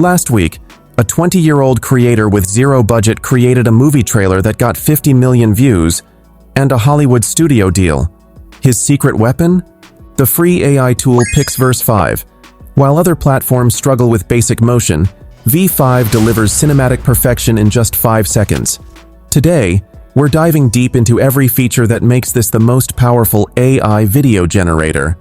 Last week, a 20-year-old creator with zero budget created a movie trailer that got 50 million views and a Hollywood studio deal. His secret weapon? The free AI tool PixVerse V5. While other platforms struggle with basic motion, V5 delivers cinematic perfection in just 5 seconds. Today, we're diving deep into every feature that makes this the most powerful AI video generator.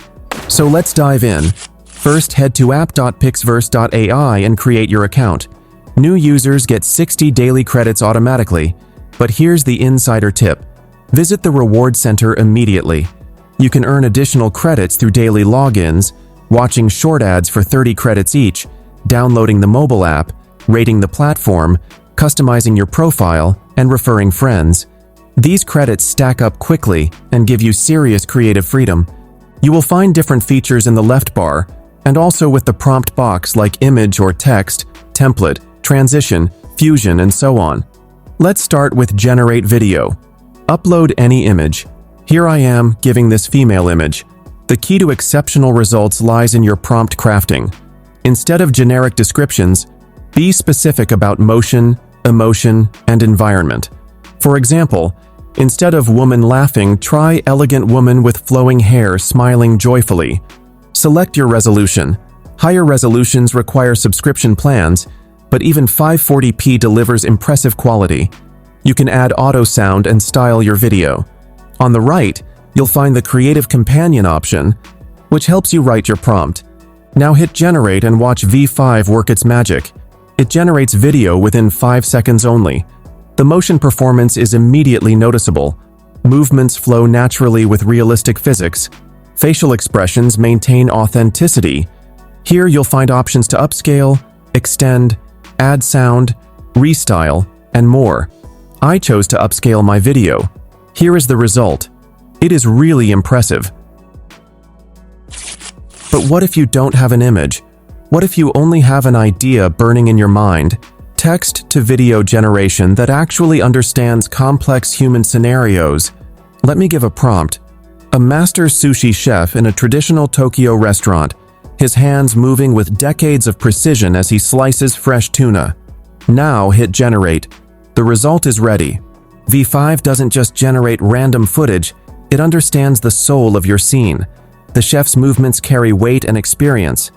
So let's dive in. First, head to app.pixverse.ai and create your account. New users get 60 daily credits automatically, but here's the insider tip. Visit the reward center immediately. You can earn additional credits through daily logins, watching short ads for 30 credits each, downloading the mobile app, rating the platform, customizing your profile, and referring friends. These credits stack up quickly and give you serious creative freedom. You will find different features in the left bar, and also with the prompt box like image or text, template, transition, fusion, and so on. Let's start with Generate Video. Upload any image. Here I am giving this female image. The key to exceptional results lies in your prompt crafting. Instead of generic descriptions, be specific about motion, emotion, and environment. For example, instead of woman laughing, try elegant woman with flowing hair smiling joyfully. Select your resolution. Higher resolutions require subscription plans, but even 540p delivers impressive quality. You can add auto sound and style your video. On the right, you'll find the Creative Companion option, which helps you write your prompt. Now hit Generate and watch V5 work its magic. It generates video within 5 seconds only. The motion performance is immediately noticeable. Movements flow naturally with realistic physics. Facial expressions maintain authenticity. Here you'll find options to upscale, extend, add sound, restyle, and more. I chose to upscale my video. Here is the result. It is really impressive. But what if you don't have an image? What if you only have an idea burning in your mind? Text-to-video generation that actually understands complex human scenarios. Let me give a prompt. A master sushi chef in a traditional Tokyo restaurant, his hands moving with decades of precision as he slices fresh tuna. Now hit Generate. The result is ready. V5 doesn't just generate random footage, it understands the soul of your scene. The chef's movements carry weight and experience.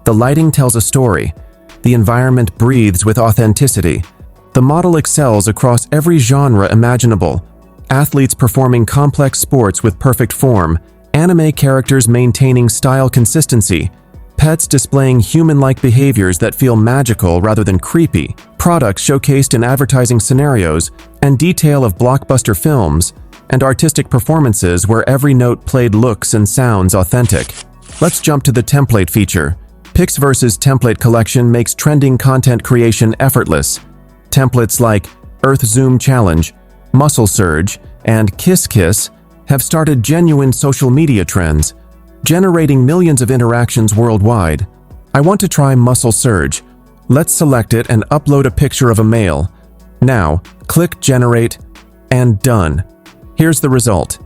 The lighting tells a story. The environment breathes with authenticity. The model excels across every genre imaginable. Athletes performing complex sports with perfect form, anime characters maintaining style consistency, pets displaying human-like behaviors that feel magical rather than creepy, products showcased in advertising scenarios, and detail of blockbuster films, and artistic performances where every note played looks and sounds authentic. Let's jump to the template feature. PixVerse's template collection makes trending content creation effortless. Templates like Earth Zoom Challenge, Muscle Surge, and Kiss Kiss have started genuine social media trends, generating millions of interactions worldwide. I want to try Muscle Surge. Let's select it and upload a picture of a male. Now, click Generate, and done. Here's the result.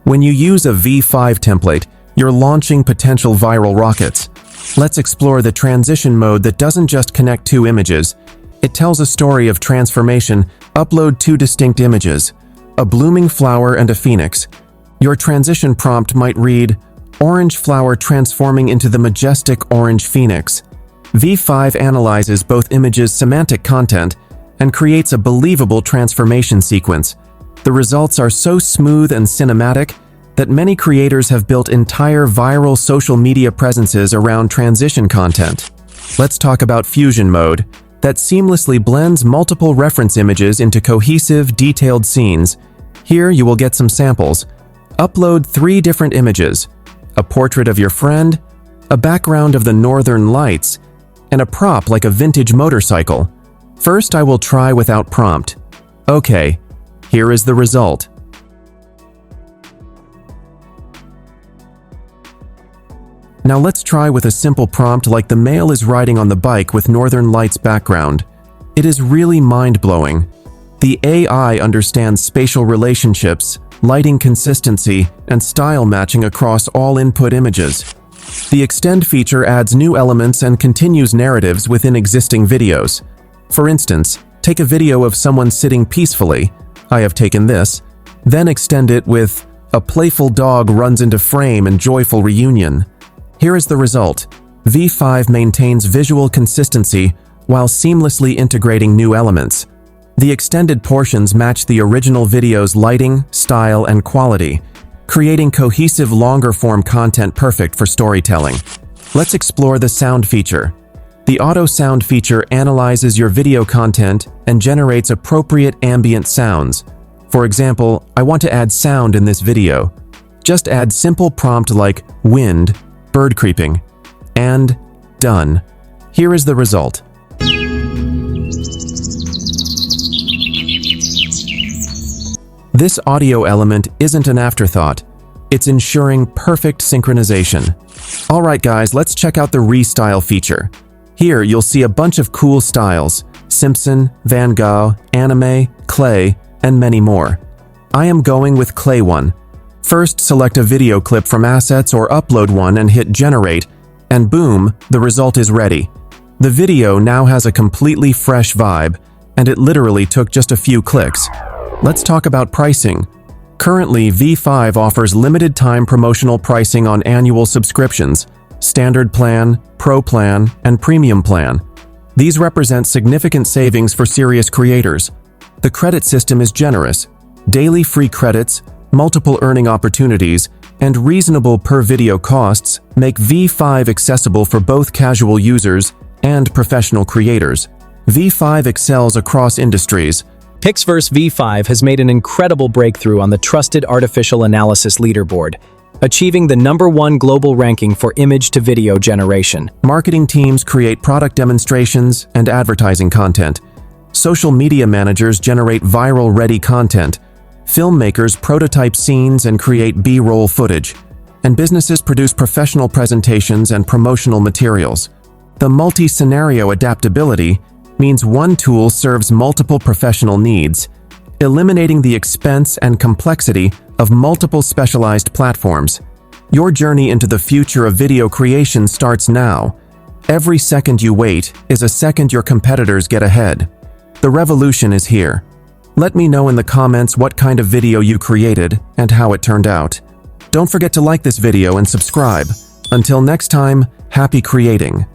When you use a V5 template, you're launching potential viral rockets. Let's explore the transition mode that doesn't just connect two images. It tells a story of transformation. Upload 2 distinct images, a blooming flower and a phoenix. Your transition prompt might read, Orange flower transforming into the majestic orange phoenix. V5 analyzes both images' semantic content and creates a believable transformation sequence. The results are so smooth and cinematic that many creators have built entire viral social media presences around transition content. Let's talk about Fusion mode, that seamlessly blends multiple reference images into cohesive, detailed scenes. Here you will get some samples. Upload 3 different images, a portrait of your friend, a background of the northern lights, and a prop like a vintage motorcycle. First, I will try without prompt. Okay, here is the result. Now let's try with a simple prompt like the male is riding on the bike with northern lights background. It is really mind-blowing. The AI understands spatial relationships, lighting consistency, and style matching across all input images. The Extend feature adds new elements and continues narratives within existing videos. For instance, take a video of someone sitting peacefully. I have taken this. Then extend it with a playful dog runs into frame and joyful reunion. Here is the result. V5 maintains visual consistency while seamlessly integrating new elements. The extended portions match the original video's lighting, style, and quality, creating cohesive longer-form content perfect for storytelling. Let's explore the sound feature. The Auto Sound feature analyzes your video content and generates appropriate ambient sounds. For example, I want to add sound in this video. Just add simple prompt like wind, bird creeping, and done. Here is the result. This audio element isn't an afterthought. It's ensuring perfect synchronization. Alright guys, let's check out the Restyle feature. Here you'll see a bunch of cool styles: Simpson, Van Gogh, anime, clay, and many more. I am going with clay one. First, select a video clip from assets or upload one and hit generate, and boom, the result is ready. The video now has a completely fresh vibe, and it literally took just a few clicks. Let's talk about pricing. Currently, V5 offers limited time promotional pricing on annual subscriptions: Standard Plan, Pro Plan, and Premium Plan. These represent significant savings for serious creators. The credit system is generous. Daily free credits, multiple earning opportunities, and reasonable per-video costs make V5 accessible for both casual users and professional creators. V5 excels across industries. PixVerse V5 has made an incredible breakthrough on the trusted artificial analysis leaderboard, achieving the #1 global ranking for image-to-video generation. Marketing teams create product demonstrations and advertising content. Social media managers generate viral-ready content. Filmmakers prototype scenes and create B-roll footage. And businesses produce professional presentations and promotional materials. The multi-scenario adaptability means one tool serves multiple professional needs, eliminating the expense and complexity of multiple specialized platforms. Your journey into the future of video creation starts now. Every second you wait is a second your competitors get ahead. The revolution is here. Let me know in the comments what kind of video you created and how it turned out. Don't forget to like this video and subscribe. Until next time, happy creating!